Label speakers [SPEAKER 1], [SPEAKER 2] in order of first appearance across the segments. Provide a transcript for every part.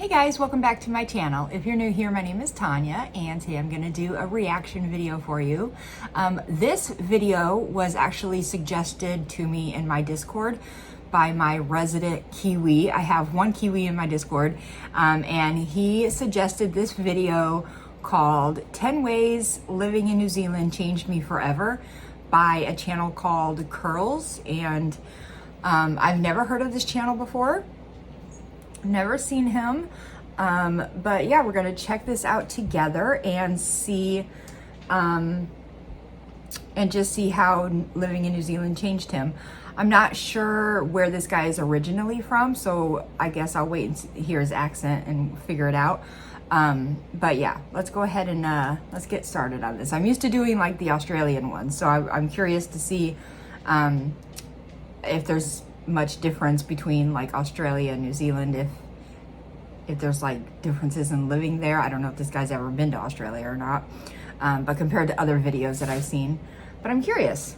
[SPEAKER 1] Hey guys, welcome back to my channel. If you're new here, my name is Tanya, and today I'm going to do a reaction video for you. This video was actually suggested to me in my Discord by my resident Kiwi. I have one Kiwi in my Discord, and he suggested this video called 10 Ways Living in New Zealand Changed Me Forever by a channel called Curls, and I've never heard of this channel before. Never seen him, but yeah, we're gonna check this out together and see and just see how living in New Zealand changed him. I'm not sure where this guy is originally from, so I guess I'll wait and hear his accent and figure it out. But yeah, let's go ahead and let's get started on this. I'm used to doing like the Australian ones, so I'm curious to see if there's much difference between like Australia and New Zealand, if there's like differences in living there. I don't know if this guy's ever been to Australia or not, but compared to other videos that I've seen, but I'm curious.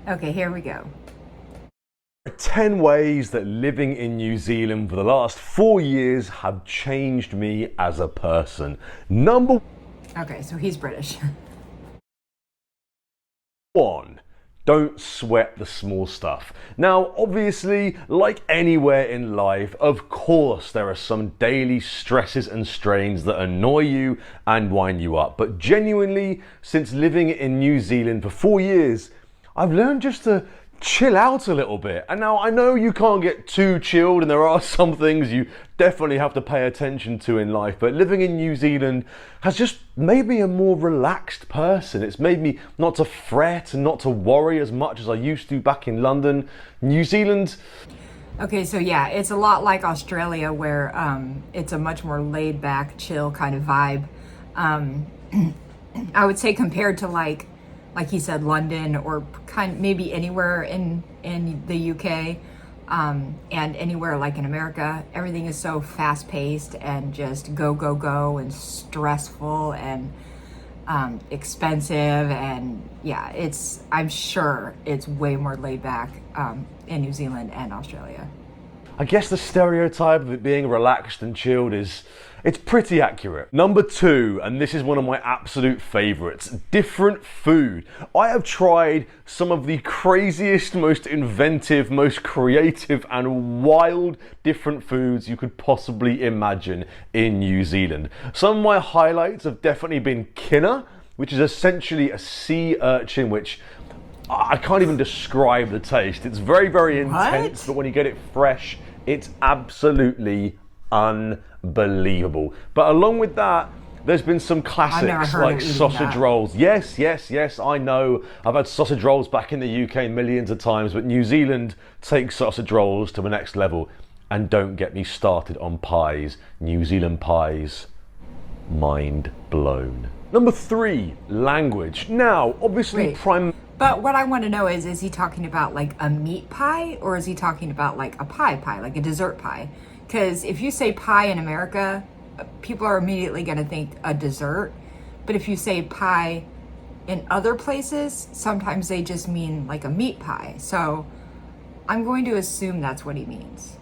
[SPEAKER 1] Okay, here we go.
[SPEAKER 2] 10 ways that living in New Zealand for the last 4 years have changed me as a person.
[SPEAKER 1] Okay, so he's British.
[SPEAKER 2] 1. Don't sweat the small stuff. Now, obviously, like anywhere in life, of course, there are some daily stresses and strains that annoy you and wind you up. But genuinely, since living in New Zealand for 4 years, I've learned just to chill out a little bit. And now I know you can't get too chilled, and there are some things you definitely have to pay attention to in life, but living in New Zealand has just made me a more relaxed person. It's made me not to fret and not to worry as much as I used to back in London. New Zealand.
[SPEAKER 1] Okay, so yeah, it's a lot like Australia, where it's a much more laid back, chill kind of vibe. I would say compared to like he said, London, or maybe anywhere in the UK, and anywhere like in America, everything is so fast paced and just go, go, go, and stressful and expensive. And yeah, I'm sure it's way more laid back in New Zealand and Australia.
[SPEAKER 2] I guess the stereotype of it being relaxed and chilled it's pretty accurate. Number 2, and this is one of my absolute favorites, different food. I have tried some of the craziest, most inventive, most creative and wild different foods you could possibly imagine in New Zealand. Some of my highlights have definitely been kina, which is essentially a sea urchin, which I can't even describe the taste. It's very, very intense, but when you get it fresh, it's absolutely unbelievable. But along with that, there's been some classics like sausage rolls. Yes, I know. I've had sausage rolls back in the UK millions of times, but New Zealand takes sausage rolls to the next level. And don't get me started on pies. New Zealand pies, mind blown. Number 3, language. Now, obviously,
[SPEAKER 1] But what I want to know is he talking about like a meat pie, or is he talking about like a pie, like a dessert pie? Because if you say pie in America, people are immediately going to think a dessert. But if you say pie in other places, sometimes they just mean like a meat pie. So I'm going to assume that's what he means.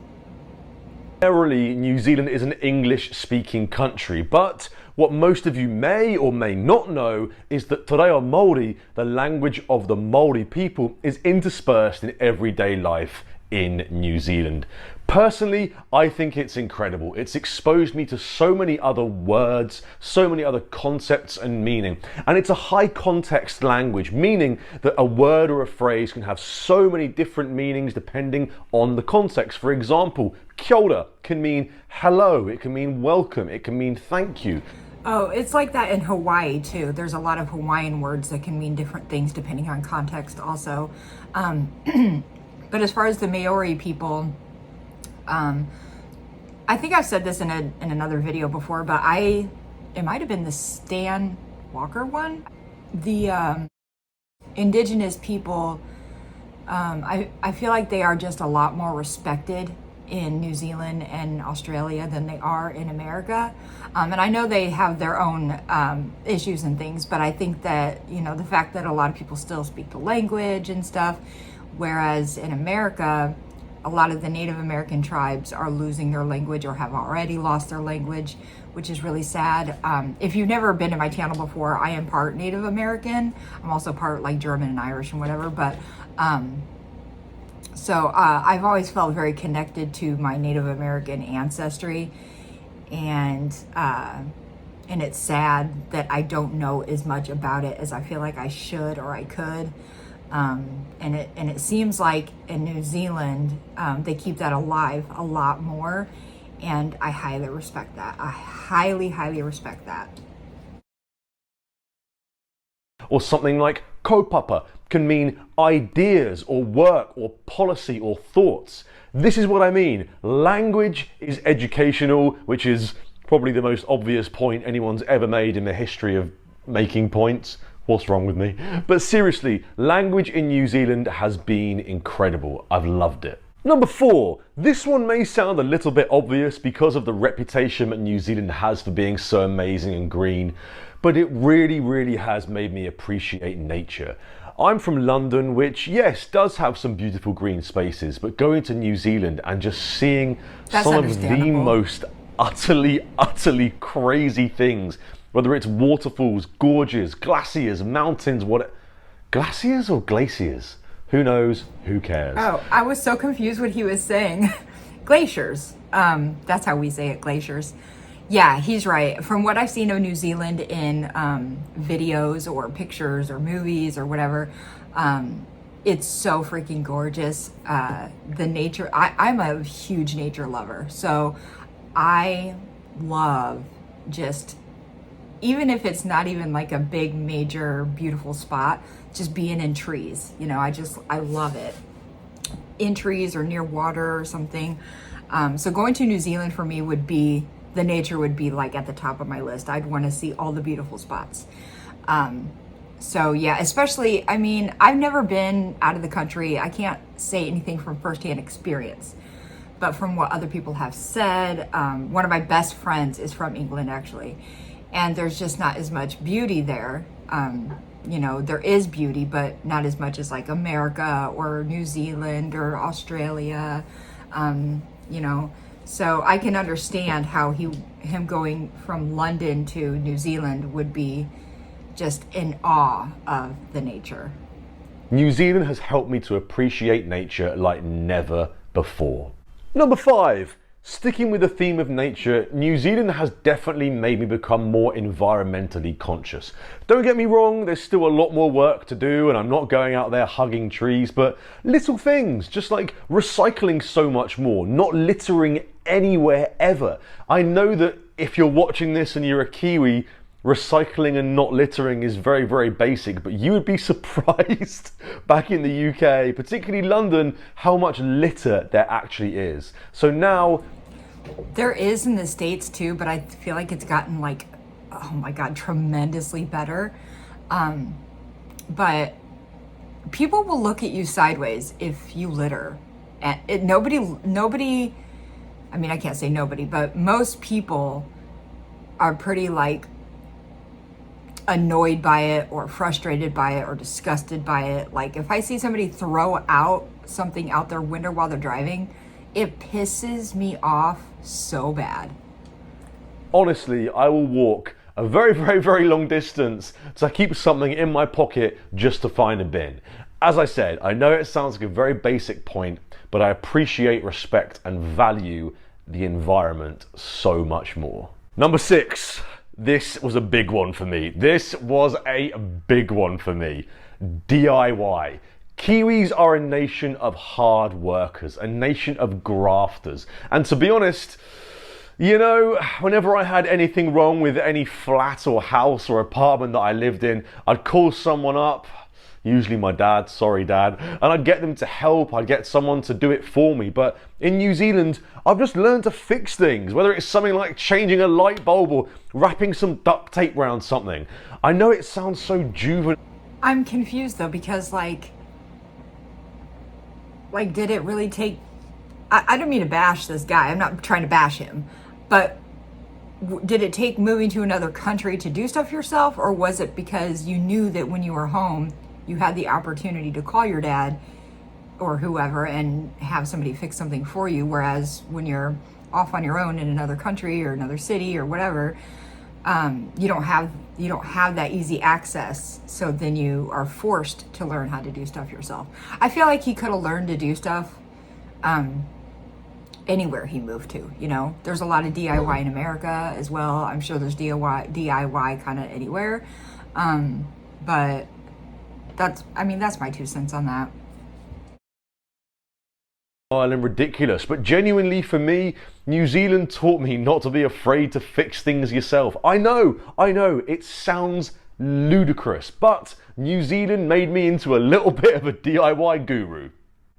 [SPEAKER 2] Generally, New Zealand is an English-speaking country, but what most of you may or may not know is that te reo Maori, the language of the Maori people, is interspersed in everyday life in New Zealand. Personally, I think it's incredible. It's exposed me to so many other words, so many other concepts and meaning. And it's a high context language, meaning that a word or a phrase can have so many different meanings depending on the context. For example, kia ora can mean hello, it can mean welcome, it can mean thank you.
[SPEAKER 1] Oh, it's like that in Hawaii too. There's a lot of Hawaiian words that can mean different things depending on context also. But as far as the Maori people, I think I've said this in another video before, but it might have been the Stan Walker one. The indigenous people, I feel like they are just a lot more respected in New Zealand and Australia than they are in America. And I know they have their own issues and things, but I think that, you know, the fact that a lot of people still speak the language and stuff, whereas in America, a lot of the Native American tribes are losing their language or have already lost their language, which is really sad. If you've never been to my channel before, I am part Native American. I'm also part like German and Irish and whatever, but so I've always felt very connected to my Native American ancestry, and it's sad that I don't know as much about it as I feel like I should or I could. And it seems like in New Zealand, they keep that alive a lot more, and I highly respect that. I highly, highly respect that.
[SPEAKER 2] Or something like kaupapa can mean ideas or work or policy or thoughts. This is what I mean. Language is educational, which is probably the most obvious point anyone's ever made in the history of making points. What's wrong with me? But seriously, language in New Zealand has been incredible. I've loved it. Number 4, this one may sound a little bit obvious because of the reputation that New Zealand has for being so amazing and green, but it really, really has made me appreciate nature. I'm from London, which, yes, does have some beautiful green spaces, but going to New Zealand and just seeing some of the most utterly crazy things, whether it's waterfalls, gorges, glaciers, mountains, glaciers or glaciers? Who knows? Who cares?
[SPEAKER 1] Oh, I was so confused what he was saying. Glaciers. That's how we say it, glaciers. Yeah, he's right. From what I've seen of New Zealand in videos or pictures or movies or whatever, it's so freaking gorgeous. The nature, I'm a huge nature lover. So I love just, even if it's not even like a big, major, beautiful spot, just being in trees. You know, I love it. In trees or near water or something. So going to New Zealand for me would be, the nature would be like at the top of my list. I'd want to see all the beautiful spots. So yeah, especially, I mean, I've never been out of the country. I can't say anything from firsthand experience, but from what other people have said, one of my best friends is from England actually. And there's just not as much beauty there. You know, there is beauty, but not as much as like America or New Zealand or Australia, you know. So I can understand how him going from London to New Zealand would be just in awe of the nature.
[SPEAKER 2] New Zealand has helped me to appreciate nature like never before. Number 5. Sticking with the theme of nature, New Zealand has definitely made me become more environmentally conscious. Don't get me wrong, there's still a lot more work to do and I'm not going out there hugging trees, but little things, just like recycling so much more, not littering anywhere ever. I know that if you're watching this and you're a Kiwi, recycling and not littering is very, very basic, but you would be surprised back in the UK, particularly London, how much litter there actually is. So now...
[SPEAKER 1] There is in the States too, but I feel like it's gotten like, oh my God, tremendously better. But people will look at you sideways if you litter. And nobody, I mean, I can't say nobody, but most people are pretty like annoyed by it or frustrated by it or disgusted by it. Like if I see somebody throw out something out their window while they're driving, it pisses me off so bad.
[SPEAKER 2] Honestly, I will walk a very, very, very long distance to keep something in my pocket just to find a bin. As I said, I know it sounds like a very basic point, but I appreciate, respect, and value the environment so much more. Number 6. This was a big one for me. This was a big one for me. DIY. Kiwis are a nation of hard workers, a nation of grafters. And to be honest, you know, whenever I had anything wrong with any flat or house or apartment that I lived in, I'd call someone up, usually my dad, sorry dad, and I'd get them to help, I'd get someone to do it for me. But in New Zealand, I've just learned to fix things, whether it's something like changing a light bulb or wrapping some duct tape around something. I know it sounds so juvenile.
[SPEAKER 1] I'm confused though, because like did it really take, I don't mean to bash this guy, I'm not trying to bash him, but did it take moving to another country to do stuff yourself, or was it because you knew that when you were home, you had the opportunity to call your dad or whoever and have somebody fix something for you. Whereas when you're off on your own in another country or another city or whatever, you don't have that easy access. So then you are forced to learn how to do stuff yourself. I feel like he could have learned to do stuff anywhere he moved to. You know, there's a lot of DIY in America as well. I'm sure there's DIY kind of anywhere. But that's my 2 cents on that.
[SPEAKER 2] And ridiculous, but genuinely for me, New Zealand taught me not to be afraid to fix things yourself. I know, it sounds ludicrous, but New Zealand made me into a little bit of a DIY guru.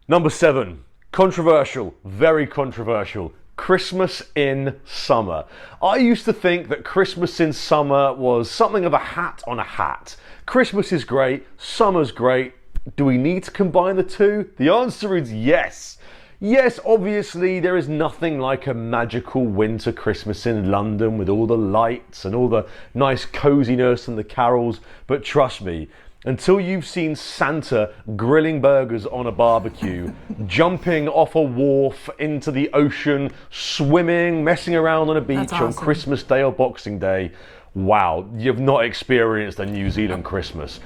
[SPEAKER 2] Number 7, controversial, very controversial. Christmas in summer. I used to think that Christmas in summer was something of a hat on a hat. Christmas is great, summer's great. Do we need to combine the two? The answer is yes. Yes, obviously there is nothing like a magical winter Christmas in London with all the lights and all the nice coziness and the carols, but trust me, until you've seen Santa grilling burgers on a barbecue, jumping off a wharf into the ocean, swimming, messing around on a beach on Christmas Day or Boxing Day, wow, you've not experienced a New Zealand Christmas.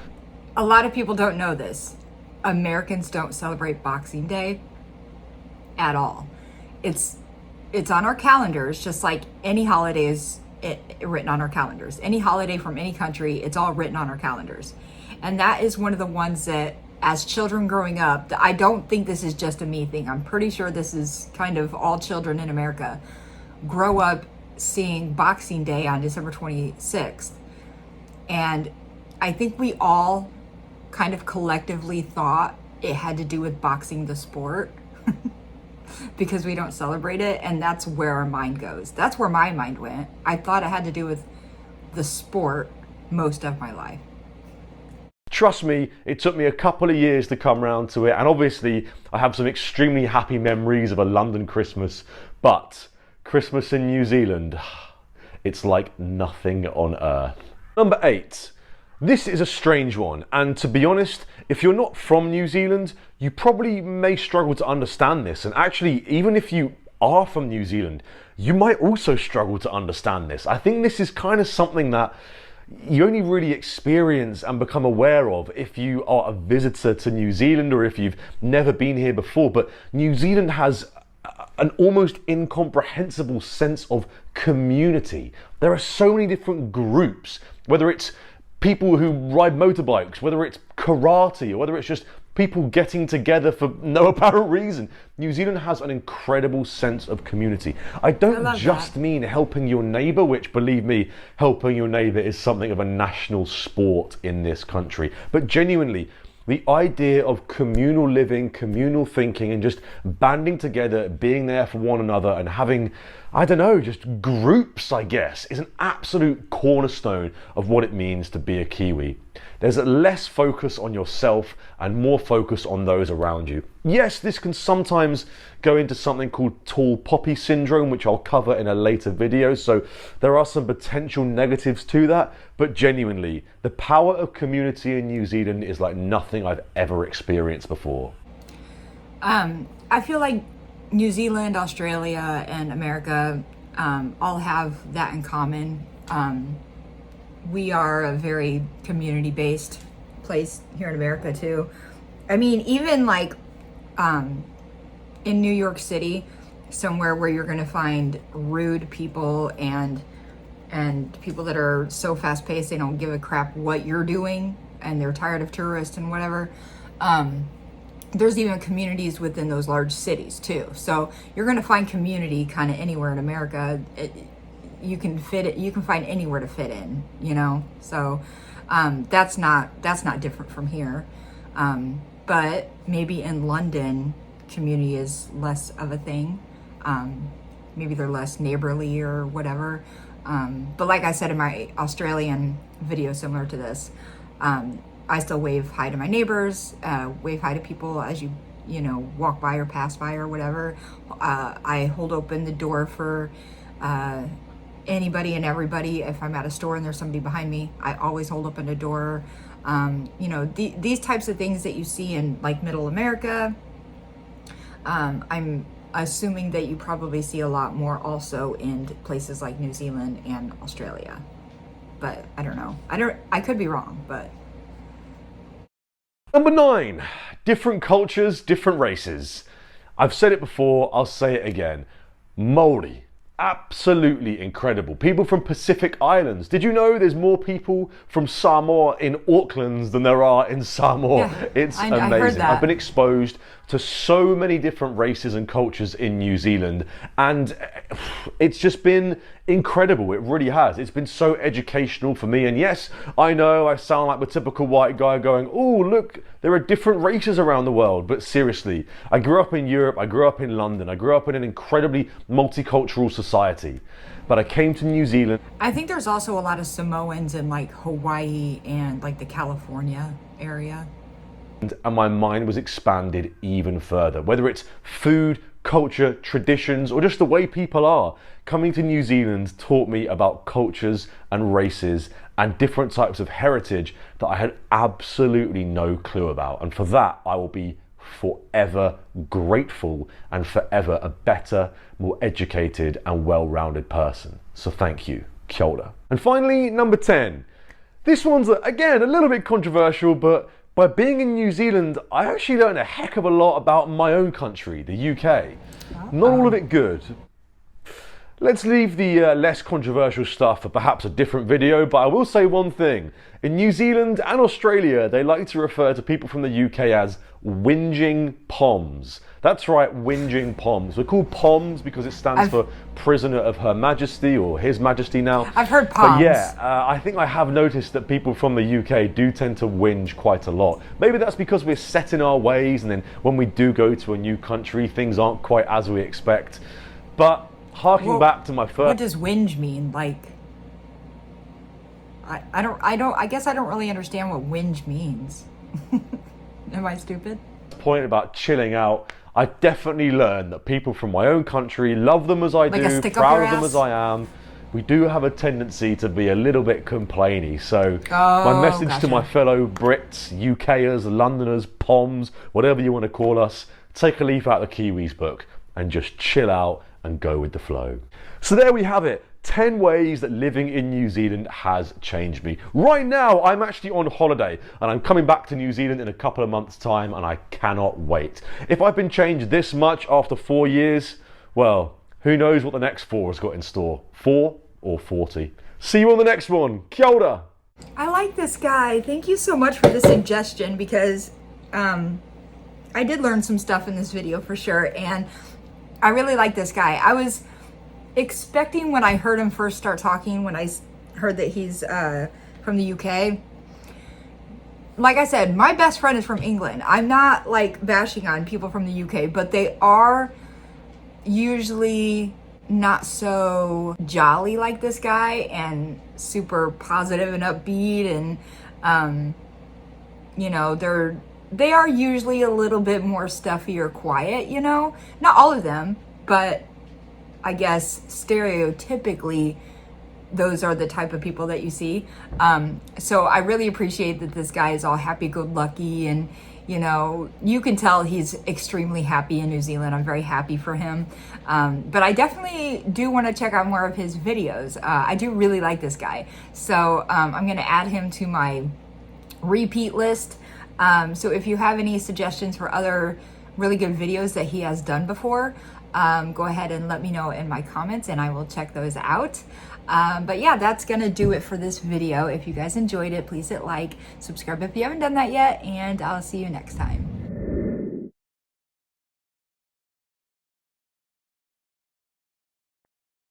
[SPEAKER 1] A lot of people don't know this. Americans don't celebrate Boxing Day at all. It's on our calendars, just like any holiday is written on our calendars. Any holiday from any country, it's all written on our calendars. And that is one of the ones that, as children growing up, I don't think this is just a me thing. I'm pretty sure this is kind of all children in America grow up seeing Boxing Day on December 26th. And I think we all kind of collectively thought it had to do with boxing the sport because we don't celebrate it. And that's where our mind goes. That's where my mind went. I thought it had to do with the sport most of my life.
[SPEAKER 2] Trust me, it took me a couple of years to come round to it, and obviously I have some extremely happy memories of a London Christmas, but Christmas in New Zealand, it's like nothing on earth. Number 8. This is a strange one, and to be honest, if you're not from New Zealand, you probably may struggle to understand this, and actually, even if you are from New Zealand, you might also struggle to understand this. I think this is kind of something that you only really experience and become aware of if you are a visitor to New Zealand or if you've never been here before. But New Zealand has an almost incomprehensible sense of community. There are so many different groups, whether it's people who ride motorbikes, whether it's karate, or whether it's just people getting together for no apparent reason. New Zealand has an incredible sense of community. I don't just mean helping your neighbour, which, believe me, helping your neighbour is something of a national sport in this country, but genuinely, the idea of communal living, communal thinking, and just banding together, being there for one another and having, I don't know, just groups, I guess, is an absolute cornerstone of what it means to be a Kiwi. There's a less focus on yourself and more focus on those around you. Yes, this can sometimes go into something called tall poppy syndrome, which I'll cover in a later video, so there are some potential negatives to that, but genuinely, the power of community in New Zealand is like nothing I've ever experienced before.
[SPEAKER 1] I feel like New Zealand, Australia, and America all have that in common. We are a very community-based place here in America too. I mean, even like in New York City, somewhere where you're going to find rude people and people that are so fast-paced they don't give a crap what you're doing and they're tired of tourists and whatever. There's even communities within those large cities too. So you're going to find community kind of anywhere in America. You can find anywhere to fit in, you know? So that's not different from here. But maybe in London, community is less of a thing. Maybe they're less neighborly or whatever. But like I said in my Australian video similar to this, I still wave hi to my neighbors, wave hi to people as you walk by or pass by or whatever. I hold open the door for anybody and everybody. If I'm at a store and there's somebody behind me, I always hold open the door. These types of things that you see in like middle America, I'm assuming that you probably see a lot more also in places like New Zealand and Australia. But I don't know. I could be wrong, but.
[SPEAKER 2] Number 9, different cultures, different races. I've said it before, I'll say it again. Maori, absolutely incredible. People from Pacific Islands. Did you know there's more people from Samoa in Auckland than there are in Samoa?
[SPEAKER 1] Yeah,
[SPEAKER 2] it's amazing.
[SPEAKER 1] I heard that.
[SPEAKER 2] I've been exposed to so many different races and cultures in New Zealand, and it's just been incredible. It really has. It's been so educational for me. And yes, I know I sound like the typical white guy going, oh, look, there are different races around the world. But seriously, I grew up in Europe, I grew up in London, I grew up in an incredibly multicultural society. But I came to New Zealand.
[SPEAKER 1] I think there's also a lot of Samoans in like Hawaii and like the California area.
[SPEAKER 2] And my mind was expanded even further. Whether it's food, culture, traditions, or just the way people are, coming to New Zealand taught me about cultures and races and different types of heritage that I had absolutely no clue about. And for that, I will be forever grateful and forever a better, more educated and well-rounded person. So thank you. Kia ora. And finally, number 10. This one's, again, a little bit controversial, but by being in New Zealand, I actually learned a heck of a lot about my own country, the UK. Not all of it good. Let's leave the less controversial stuff for perhaps a different video, but I will say one thing. In New Zealand and Australia, they like to refer to people from the UK as whinging poms. That's right, whinging poms. We're called poms because it stands for Prisoner of Her Majesty or His Majesty now.
[SPEAKER 1] I've heard poms.
[SPEAKER 2] But yeah, I think I have noticed that people from the UK do tend to whinge quite a lot. Maybe that's because we're set in our ways, and then when we do go to a new country, things aren't quite as we expect. But harking back to my first...
[SPEAKER 1] What does whinge mean? Like, I guess I don't really understand what whinge means. Am I stupid?
[SPEAKER 2] Point about chilling out, I definitely learned that people from my own country love them as I do, proud of them as I am. We do have a tendency to be a little bit complainy. So my message to my fellow Brits, UKers, Londoners, Poms, whatever you want to call us, take a leaf out of the Kiwis book and just chill out and go with the flow. So there we have it. 10 ways that living in New Zealand has changed me. Right now, I'm actually on holiday and I'm coming back to New Zealand in a couple of months' time and I cannot wait. If I've been changed this much after 4 years, well, who knows what the next 4 has got in store. 4 or 40. See you on the next one. Kia ora.
[SPEAKER 1] I like this guy. Thank you so much for the suggestion because I did learn some stuff in this video for sure, and I really like this guy. I was expecting when I heard him first start talking, when I heard that he's from the UK. Like I said, my best friend is from England. I'm not like bashing on people from the UK, but they are usually not so jolly like this guy and super positive and upbeat, and you know, they are usually a little bit more stuffy or quiet, you know? Not all of them, but I guess stereotypically those are the type of people that you see. So I really appreciate that this guy is all happy-go-lucky, and you know, you can tell he's extremely happy in New Zealand. I'm very happy for him. But I definitely do want to check out more of his videos. I do really like this guy. So I'm gonna add him to my repeat list. So if you have any suggestions for other really good videos that he has done before, go ahead and let me know in my comments and I will check those out. But yeah, that's gonna do it for this video. If you guys enjoyed it, please hit like, subscribe if you haven't done that yet, and I'll see you next time.